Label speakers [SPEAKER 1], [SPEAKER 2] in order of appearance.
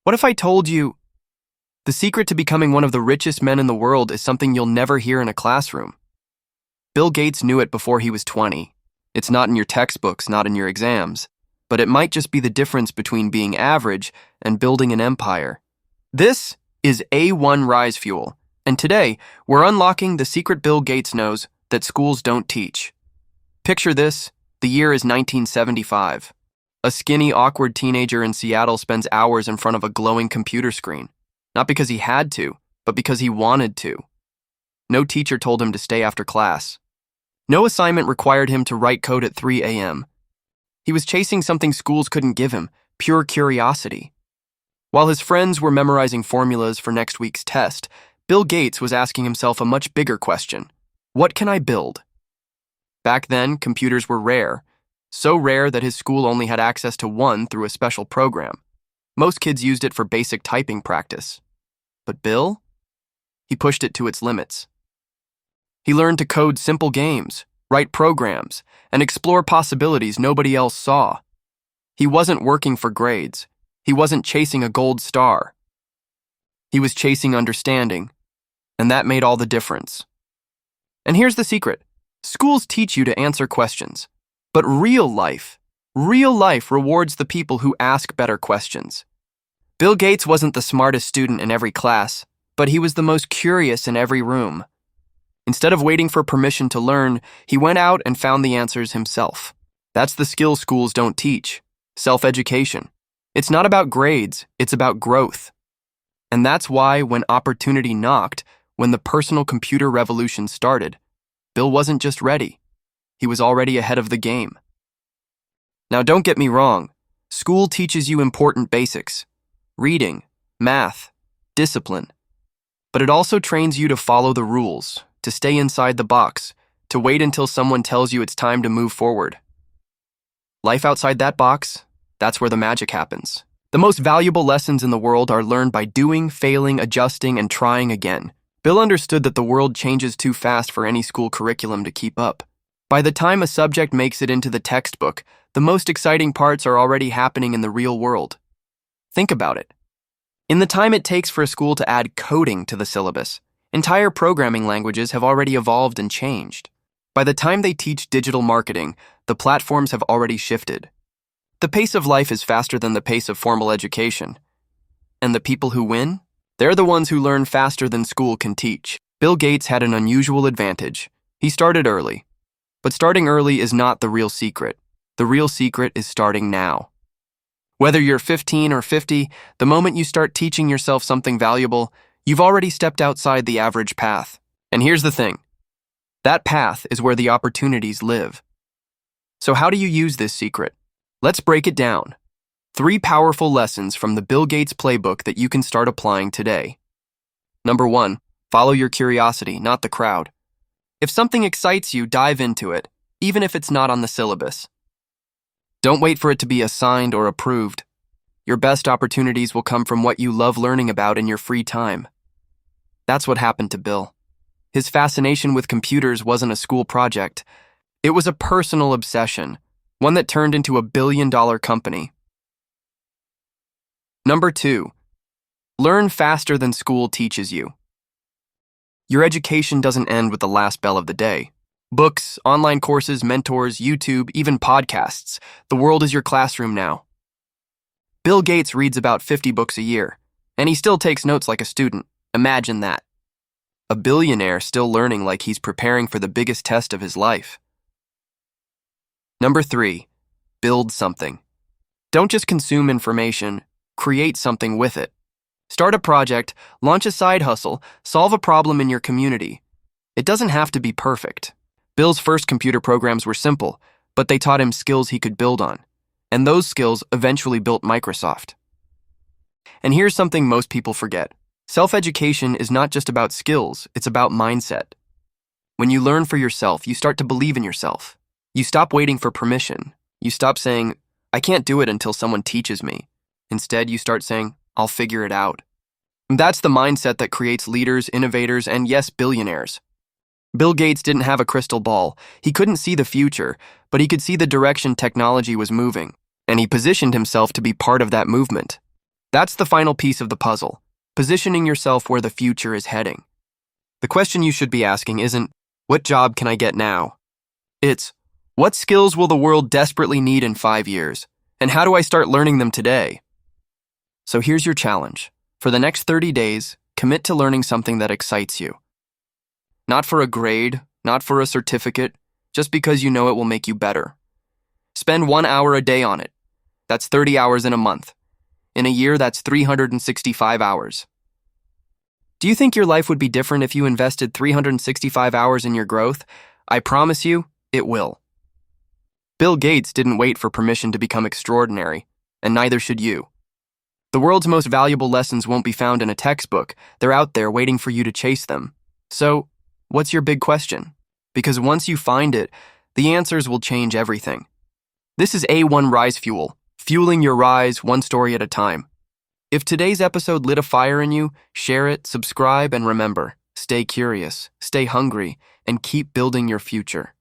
[SPEAKER 1] What if I told you the secret to becoming one of the richest men in the world is something you'll never hear in a classroom? Bill Gates knew it before he was 20. It's not in your textbooks, not in your exams, but it might just be the difference between being average and building an empire. This is A1 Rise Fuel, and today we're unlocking the secret Bill Gates knows that schools don't teach. Picture this: the year is 1975. A skinny, awkward teenager in Seattle spends hours in front of a glowing computer screen, not because he had to, but because he wanted to. No teacher told him to stay after class. No assignment required him to write code at 3 a.m. He was chasing something schools couldn't give him: pure curiosity. While his friends were memorizing formulas for next week's test, Bill Gates was asking himself a much bigger question: what can I build? Back then, computers were rare, so rare that his school only had access to one through a special program. Most kids used it for basic typing practice. But Bill? He pushed it to its limits. He learned to code simple games, write programs, and explore possibilities nobody else saw. He wasn't working for grades. He wasn't chasing a gold star. He was chasing understanding, and that made all the difference. And here's the secret: schools teach you to answer questions, but real life rewards the people who ask better questions. Bill Gates wasn't the smartest student in every class, but he was the most curious in every room. Instead of waiting for permission to learn, he went out and found the answers himself. That's the skill schools don't teach: self-education. It's not about grades, it's about growth. And that's why when opportunity knocked, when the personal computer revolution started, Bill wasn't just ready. He was already ahead of the game. Now, don't get me wrong. School teaches you important basics: reading, math, discipline. But it also trains you to follow the rules, to stay inside the box, to wait until someone tells you it's time to move forward. Life outside that box, that's where the magic happens. The most valuable lessons in the world are learned by doing, failing, adjusting, and trying again. Bill understood that the world changes too fast for any school curriculum to keep up. By the time a subject makes it into the textbook, the most exciting parts are already happening in the real world. Think about it. In the time it takes for a school to add coding to the syllabus, entire programming languages have already evolved and changed. By the time they teach digital marketing, the platforms have already shifted. The pace of life is faster than the pace of formal education. And the people who win? They're the ones who learn faster than school can teach. Bill Gates had an unusual advantage. He started early. But starting early is not the real secret. The real secret is starting now. Whether you're 15 or 50, the moment you start teaching yourself something valuable, you've already stepped outside the average path. And here's the thing: that path is where the opportunities live. So how do you use this secret? Let's break it down. 3 powerful lessons from the Bill Gates playbook that you can start applying today. Number 1, follow your curiosity, not the crowd. If something excites you, dive into it, even if it's not on the syllabus. Don't wait for it to be assigned or approved. Your best opportunities will come from what you love learning about in your free time. That's what happened to Bill. His fascination with computers wasn't a school project. It was a personal obsession, one that turned into a billion-dollar company. Number 2, learn faster than school teaches you. Your education doesn't end with the last bell of the day. Books, online courses, mentors, YouTube, even podcasts. The world is your classroom now. Bill Gates reads about 50 books a year, and he still takes notes like a student. Imagine that. A billionaire still learning like he's preparing for the biggest test of his life. Number 3, build something. Don't just consume information, create something with it. Start a project, launch a side hustle, solve a problem in your community. It doesn't have to be perfect. Bill's first computer programs were simple, but they taught him skills he could build on. And those skills eventually built Microsoft. And here's something most people forget. Self-education is not just about skills, it's about mindset. When you learn for yourself, you start to believe in yourself. You stop waiting for permission. You stop saying, "I can't do it until someone teaches me." Instead, you start saying, "I'll figure it out." And that's the mindset that creates leaders, innovators, and yes, billionaires. Bill Gates didn't have a crystal ball. He couldn't see the future, but he could see the direction technology was moving, and he positioned himself to be part of that movement. That's the final piece of the puzzle, positioning yourself where the future is heading. The question you should be asking isn't, what job can I get now? It's, what skills will the world desperately need in 5 years? And how do I start learning them today? So here's your challenge. For the next 30 days, commit to learning something that excites you. Not for a grade, not for a certificate, just because you know it will make you better. Spend 1 hour a day on it. That's 30 hours in a month. In a year, that's 365 hours. Do you think your life would be different if you invested 365 hours in your growth? I promise you, it will. Bill Gates didn't wait for permission to become extraordinary, and neither should you. The world's most valuable lessons won't be found in a textbook. They're out there waiting for you to chase them. So, what's your big question? Because once you find it, the answers will change everything. This is A1 Rise Fuel, fueling your rise one story at a time. If today's episode lit a fire in you, share it, subscribe, and remember, stay curious, stay hungry, and keep building your future.